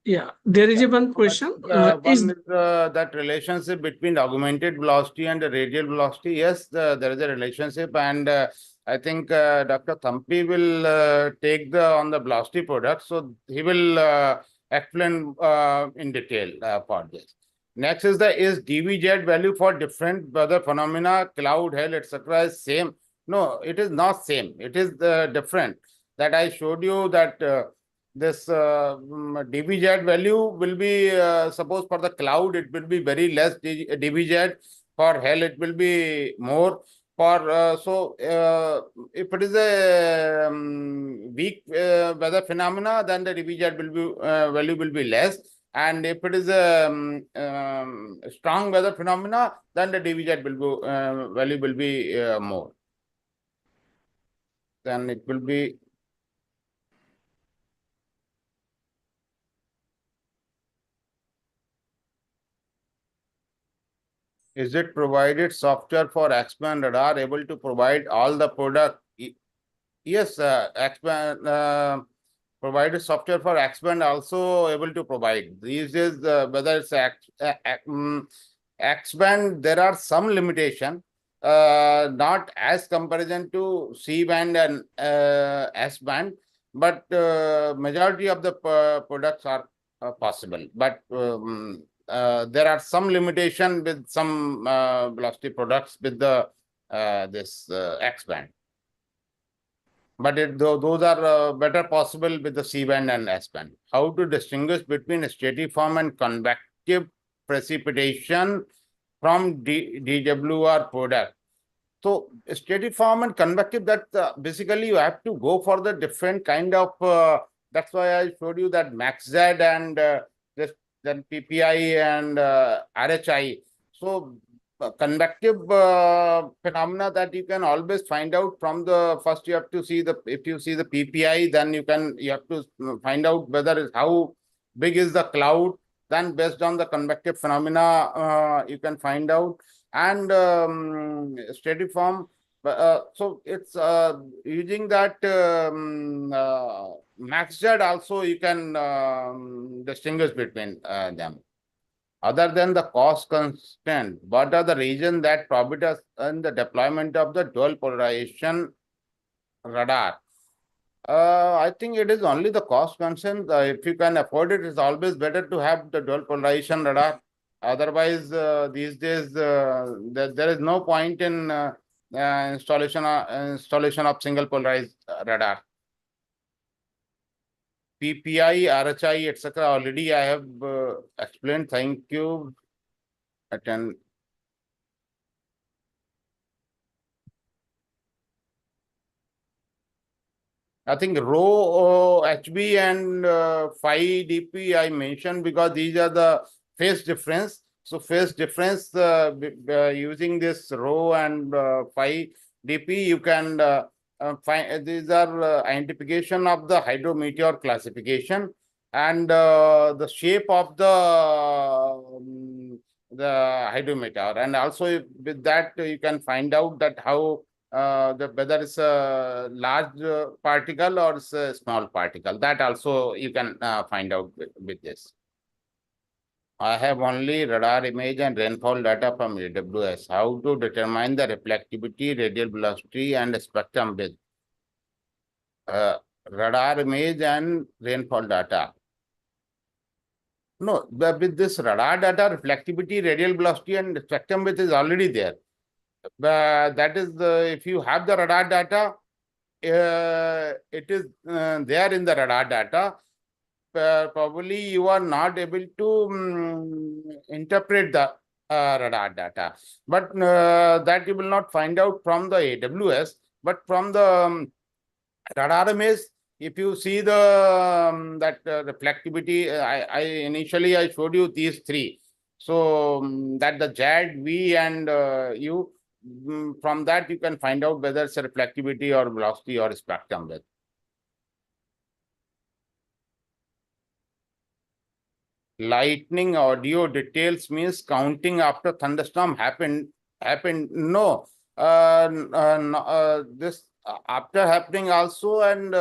Yeah, there is one question. One is that relationship between augmented velocity and the radial velocity. Yes, there is a relationship, and I think Dr. Thampi will take on the velocity product, so he will explain in detail for this. Next is DVZ value for different weather phenomena, cloud, hail, etc. is same? No, it is not same. It is different. That I showed you that. This DVZ value will be, suppose for the cloud, it will be very less DVZ. For hell, it will be more. If it is a weak weather phenomena, then the DVZ will be value will be less. And if it is a strong weather phenomena, then the DVZ will be, value will be more. Then it will be. Is it provided software for X-band radar able to provide all the product? Yes, X-band provided software for X-band also able to provide. These is whether it's X-band, there are some limitation, not as comparison to C-band and S-band, but majority of the products are possible. But there are some limitation with some velocity products with the this X-band. But those are better possible with the C-band and S-band. How to distinguish between stratiform and convective precipitation from DWR product? So stratiform and convective, that basically you have to go for the different kind of, that's why I showed you that MaxZ and then PPI and RHI. So convective phenomena that you can always find out from the first. You have to see if you see the PPI, then you have to find out whether how big is the cloud, Then based on the convective phenomena, you can find out, and steady form. So it's using that max Z also you can distinguish between them. Other than the cost constant, what are the reasons that prohibit us in the deployment of the dual polarization radar? I think it is only the cost concern. If you can afford it, it's always better to have the dual polarization radar. Otherwise, these days, there is no point in installation of single polarized radar. PPI, RHI, etc. Already I have explained. Thank you. Attend. I think rho HB and phi DP I mentioned because these are the phase difference. So phase difference using this rho and phi DP, you can find these are identification of the hydrometeor classification and the shape of the hydrometeor, and also with that you can find out that how whether it's a large particle or it's a small particle. That also you can find out with this. I have only radar image and rainfall data from AWS. How to determine the reflectivity, radial velocity, and spectrum width? Radar image and rainfall data. No, with this radar data, reflectivity, radial velocity, and spectrum width is already there. That is, if you have the radar data, it is there in the radar data. Probably you are not able to interpret the radar data, but that you will not find out from the AWS, but from the radar image. If you see the that reflectivity, I initially I showed you these three. So that the Z, V, and U. From that you can find out whether it's a reflectivity or velocity or spectrum width. Lightning audio details means counting after thunderstorm happened. No, this after happening also, and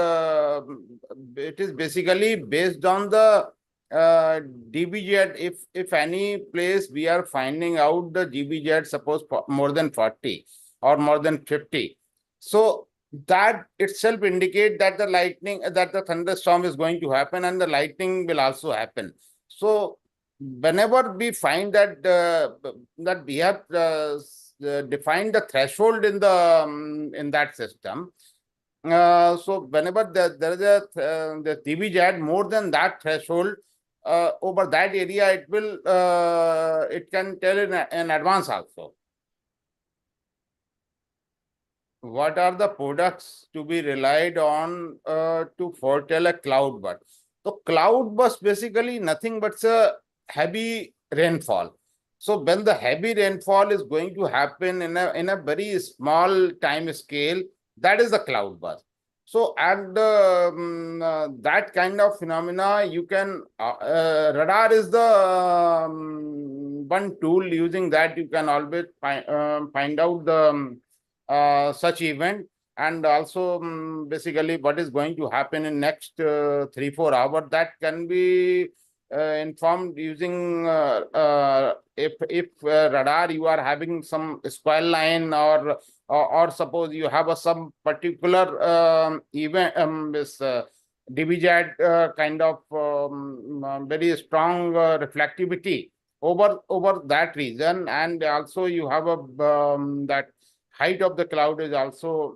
it is basically based on the DBZ. If any place we are finding out the DBZ, suppose more than 40 or more than 50, so that itself indicate that the lightning, that the thunderstorm is going to happen, and the lightning will also happen. So whenever we find that that we have defined the threshold in the in that system, so whenever there is a the TVZ more than that threshold over that area, it will it can tell in advance also. What are the products to be relied on to foretell a cloud burst? So cloud burst basically nothing but a heavy rainfall. So when the heavy rainfall is going to happen in a very small time scale, that is the cloud burst. So at that kind of phenomena, you can radar is the one tool. Using that, you can always find out the such event, and also basically what is going to happen in next 3-4 hours. That can be informed using if radar you are having some square line, or suppose you have some particular event, this DBZ kind of very strong reflectivity over that region, and also you have a that height of the cloud is also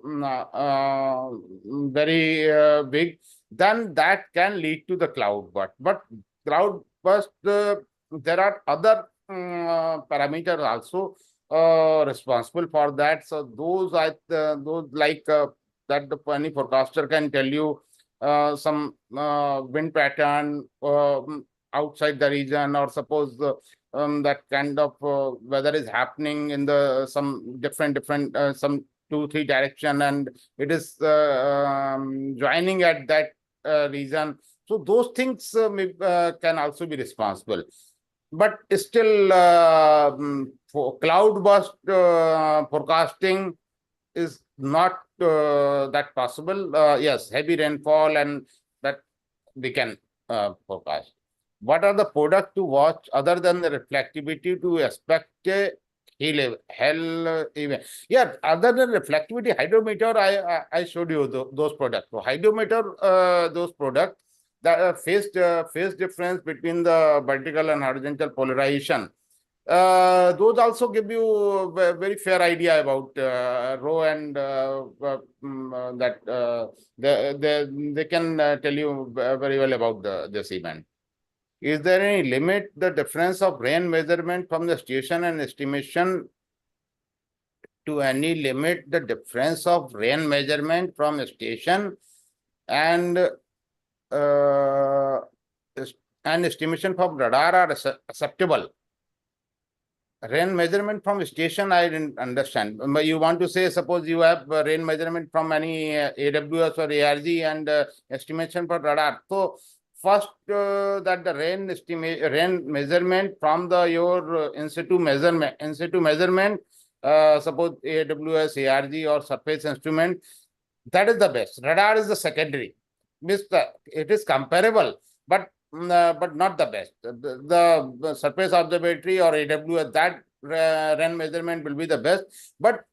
very big, then that can lead to the cloud burst. But cloud burst, there are other parameters also responsible for that. So those like that any forecaster can tell you some wind pattern outside the region, or suppose that kind of weather is happening in the some different some 2-3 direction, and it is joining at that region. So those things can also be responsible. But still, for cloud burst forecasting is not that possible. Yes, heavy rainfall and that we can forecast. What are the products to watch other than the reflectivity to expect a hell event? Yeah, other than reflectivity, hydrometer, I showed you those products. So hydrometer, those products that phase difference between the vertical and horizontal polarization. Those also give you a very fair idea about rho and that they can tell you very well about this event. Is there any limit the difference of rain measurement from the station and estimation to any limit the difference of rain measurement from station and estimation from radar are acceptable? Rain measurement from station, I didn't understand. But you want to say, suppose you have rain measurement from any AWS or ARG and estimation for radar. So first, that the rain measurement from the your in situ measurement, suppose AWS, ARG or surface instrument, that is the best. Radar is the secondary. It is comparable, but not the best. The surface observatory or AWS, that rain measurement will be the best. But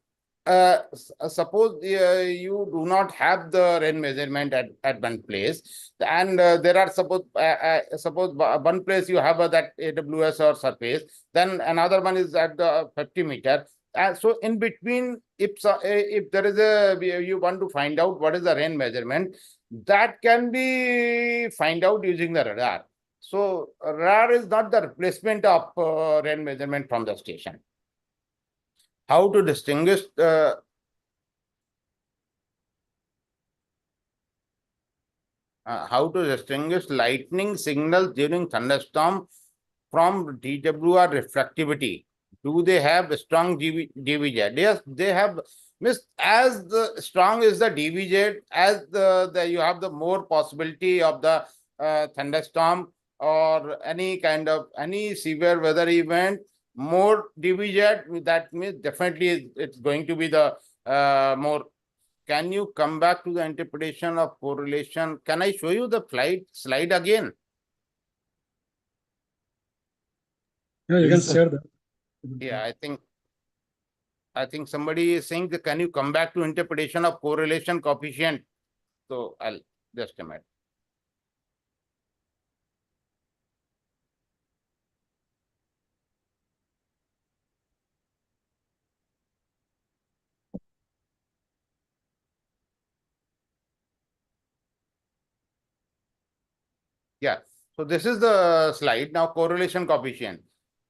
suppose you do not have the rain measurement at one place, and there are suppose one place you have that AWS or surface, then another one is at the 50 meter. So in between, if there is you want to find out what is the rain measurement, that can be find out using the radar. So radar is not the replacement of rain measurement from the station. How to distinguish lightning signals during thunderstorm from DWR reflectivity? Do they have a strong DVZ? Yes, they have. As the strong is the DVZ, as you have the more possibility of the thunderstorm or any severe weather event, more DVZ, that means definitely it's going to be the more. Can you come back to the interpretation of correlation? Can I show you the slide again? Yeah, you can share that. Yeah, I think somebody is saying that can you come back to interpretation of correlation coefficient? So I'll just a minute. Yeah, so this is the slide now, correlation coefficient.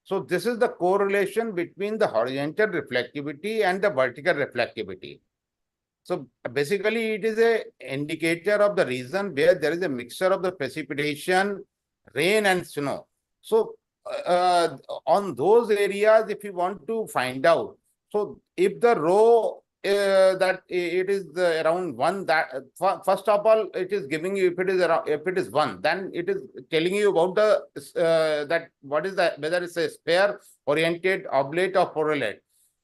So this is the correlation between the horizontal reflectivity and the vertical reflectivity. So basically it is a indicator of the region where there is a mixture of the precipitation, rain and snow. So on those areas, if you want to find out, so if the rho that it is around 1, that first of all it is giving you, if it is 1, then it is telling you about the that what is that, whether it's a sphere oriented, oblate or correlate.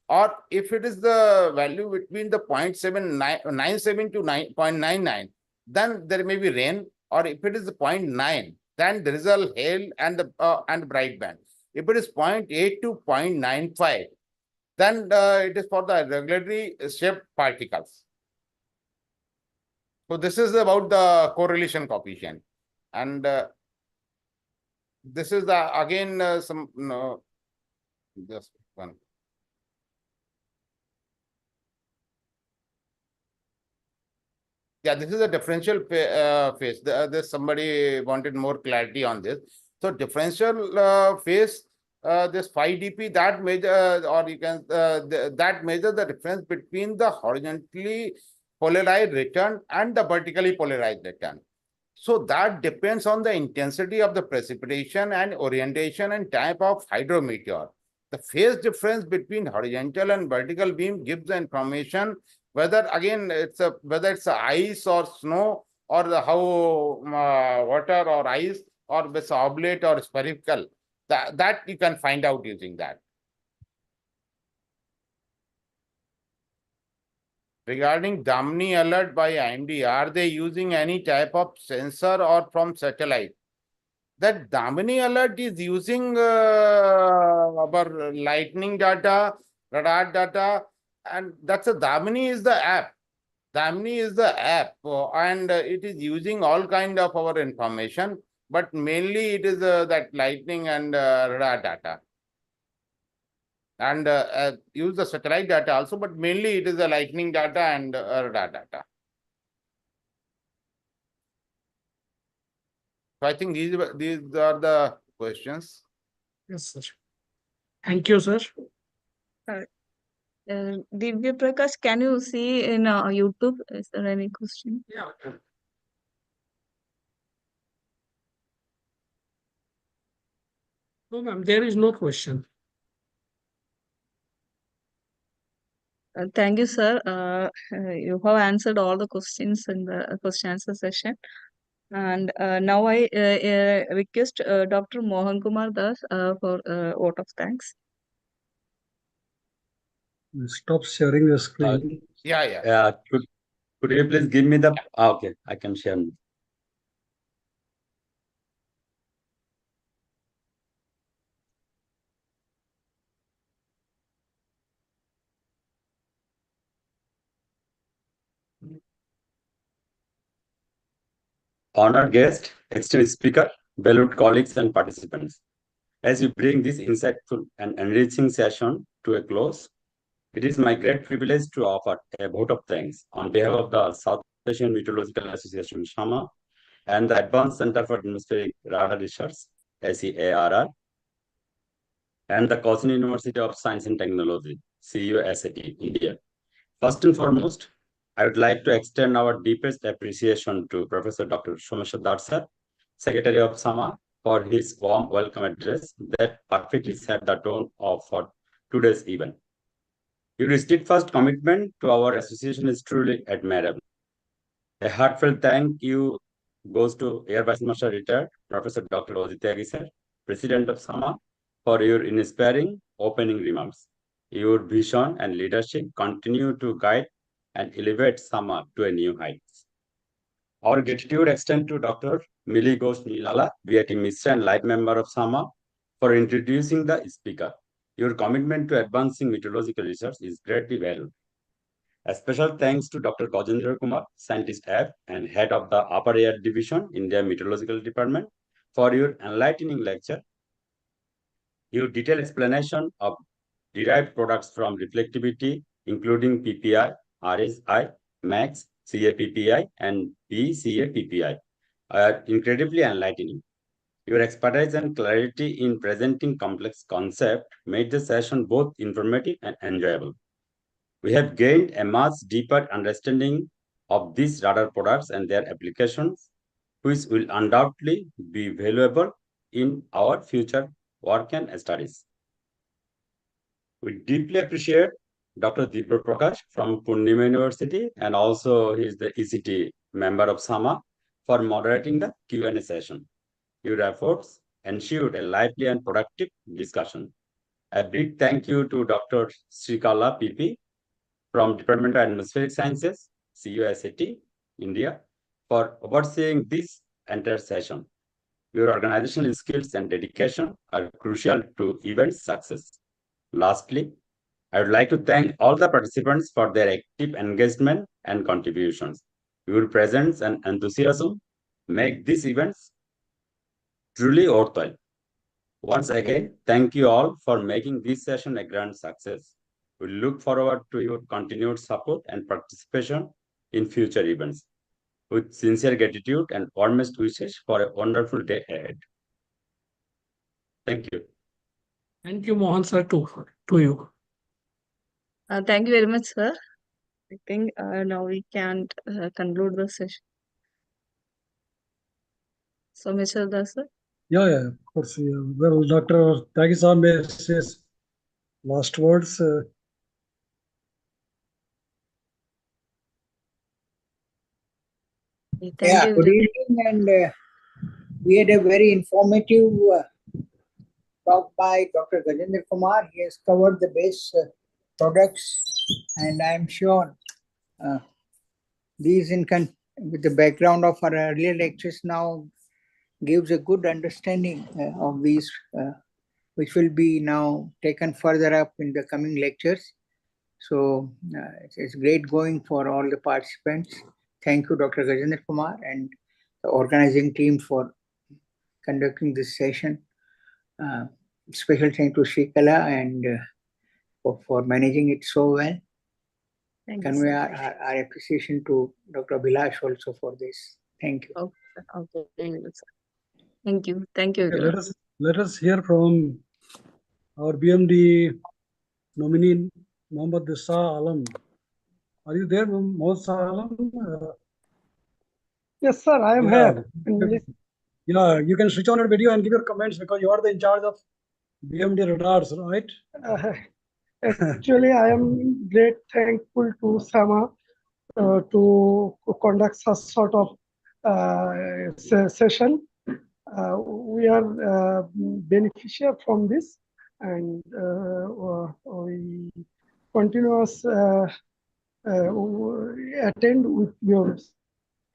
Or if it is the value between the 0.97 to 0.99, then there may be rain. Or if it is the 0.9, then there is a hail and bright band. If it is 0.8 to 0.95, then it is for the irregularly shaped particles. So this is about the correlation coefficient. And this is the again just one. Yeah, this is a differential phase. There's somebody wanted more clarity on this. So differential phase, this 5dp, that measure, or you can that measure the difference between the horizontally polarized return and the vertically polarized return. So that depends on the intensity of the precipitation and orientation and type of hydrometeor. The phase difference between horizontal and vertical beam gives the information whether again whether it's a ice or snow or how water or ice or this oblate or spherical. That you can find out using that. Regarding Damini alert by IMD, are they using any type of sensor or from satellite? That Damini alert is using our lightning data, radar data, and that's a Damini is the app. Damini is the app, and it is using all kind of our information, but mainly it is that lightning and radar data. And use the satellite data also, but mainly it is the lightning data and radar data. So I think these are the questions. Yes, sir. Thank you, sir. Divya Prakash, can you see in YouTube? Is there any question? Yeah. No, ma'am, there is no question. Thank you, sir. You have answered all the questions in the question answer session. And now I request Dr. Mohan Kumar Das for vote of thanks. Stop sharing your screen. Yeah. Could you please give me the... okay, I can share. Honored guest, esteemed speaker, valued colleagues and participants. As you bring this insightful and enriching session to a close, it is my great privilege to offer a vote of thanks on behalf of the South Asian Meteorological Association, SAMA, and the Advanced Center for Atmospheric Radar Research, ACARR, and the Cochin University of Science and Technology, CUSAT, India. First and foremost, I would like to extend our deepest appreciation to Professor Dr. Someshwar Darsar, Secretary of SAMA, for his warm welcome address that perfectly set the tone for today's event. Your steadfast commitment to our association is truly admirable. A heartfelt thank you goes to Air Vice Marshal Retired Professor Dr. Ojit sir, President of SAMA, for your inspiring opening remarks. Your vision and leadership continue to guide and elevate SAMA to a new heights. Our gratitude extends to Dr. Mili Ghosh Nilala, VAT Mr. and Life Member of SAMA, for introducing the speaker. Your commitment to advancing meteorological research is greatly valued. A special thanks to Dr. Gajendra Kumar, Scientist App and Head of the Upper Air Division, India Meteorological Department, for your enlightening lecture. Your detailed explanation of derived products from reflectivity, including PPI, RSI, MAX, CAPPI, and PCAPPI, are incredibly enlightening. Your expertise and clarity in presenting complex concepts made the session both informative and enjoyable. We have gained a much deeper understanding of these radar products and their applications, which will undoubtedly be valuable in our future work and studies. We deeply appreciate Dr. Divya Prakash from Purnima University, and also he is the ECT member of SAMA, for moderating the Q&A session. Your efforts ensured a lively and productive discussion. A big thank you to Dr. Srikala PP from Department of Atmospheric Sciences, CUSAT, India, for overseeing this entire session. Your organizational skills and dedication are crucial to event success. Lastly, I would like to thank all the participants for their active engagement and contributions. Your presence and enthusiasm make these events truly worthwhile. Once again, thank you all for making this session a grand success. We look forward to your continued support and participation in future events. With sincere gratitude and warmest wishes for a wonderful day ahead. Thank you. Thank you, Mohan sir, to you. Thank you very much, sir. I think now we can conclude the session. So, Mr. Das, sir. Yeah, of course. Yeah. Well, Dr. Tagisan may say last words. Thank you. Good evening, and we had a very informative talk by Dr. Gajendra Kumar. He has covered the base products, and I'm sure these with the background of our earlier lectures now gives a good understanding of these, which will be now taken further up in the coming lectures. So it's great going for all the participants. Thank you, Dr. Gajendra Kumar, and the organizing team for conducting this session. Special thank to Shrikala and for managing it so well. Convey our appreciation to Dr. Abhilash also for this. Thank you. Okay. Thank you. Thank you. Okay, let us hear from our BMD nominee, Mohammad Shah Alam. Are you there, Mohammad Shah Alam? Yes, sir, I am here. Yeah, you can switch on your video and give your comments because you are in charge of BMD radars, right? Actually, I am great thankful to Sama to conduct such sort of session. We are beneficial from this, and we continuous attend with yours.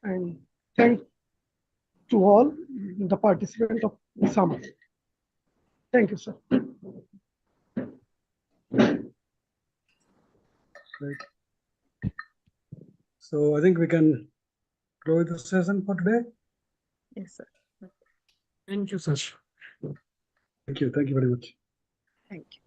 And thank to all the participants of Sama. Thank you, sir. Great. So I think we can close the session for today. Yes, sir. Thank you, sir. Thank you. Thank you very much. Thank you.